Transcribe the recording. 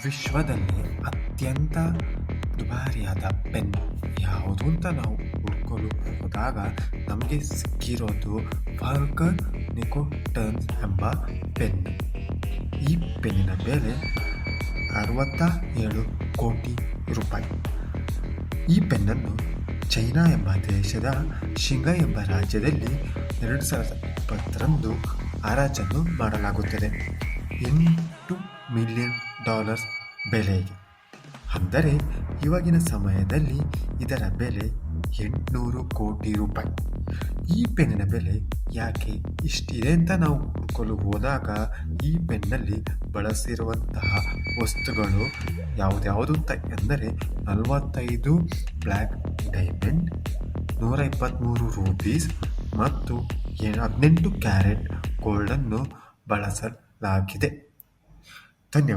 ವಿಶ್ವದಲ್ಲಿ ಅತ್ಯಂತ ದುಬಾರಿಯಾದ ಪೆನ್ ಯಾವುದು ಅಂತ ನಾವು ಹುಡ್ಕಲು ಹೋದಾಗ ನಮಗೆ ಸಿಕ್ಕಿರೋದು ಫಾಲ್ಕರ್ ನಿಕೋಟನ್ಸ್ ಎಂಬ ಪೆನ್. ಈ ಪೆನ್ನಿನ ಬೆಲೆ 67 ಕೋಟಿ ರೂಪಾಯಿ. ಈ ಪೆನ್ನನ್ನು ಚೈನಾ ಎಂಬ ದೇಶದ ಶಿಂಘೈ ಎಂಬ ರಾಜ್ಯದಲ್ಲಿ 2020 ಹರಾಜನ್ನು ಮಾಡಲಾಗುತ್ತದೆ $8 ಮಿಲಿಯನ್ ಬೆಲೆಗೆ. ಅಂದರೆ ಇವಾಗಿನ ಸಮಯದಲ್ಲಿ ಇದರ ಬೆಲೆ 800 ಕೋಟಿ ರೂಪಾಯಿ. ಈ ಪೆನ್ನಿನ ಬೆಲೆ ಯಾಕೆ ಇಷ್ಟಿದೆ ಅಂತ ನಾವು ಹುಡುಕಲು ಹೋದಾಗ ಈ ಪೆನ್ನಲ್ಲಿ ಬಳಸಿರುವಂತಹ ವಸ್ತುಗಳು ಯಾವ್ದ್ಯಾವುದು ಅಂತ ಎಂದರೆ 45 ಬ್ಲ್ಯಾಕ್ ಡೈಮಂಡ್, 123 ರೂಪೀಸ್ ಮತ್ತು 18 ಕ್ಯಾರೆಟ್ ಗೋಲ್ಡನ್ನು ಬಳಸಲಾಗಿದೆ. ಧನ್ಯವಾದ.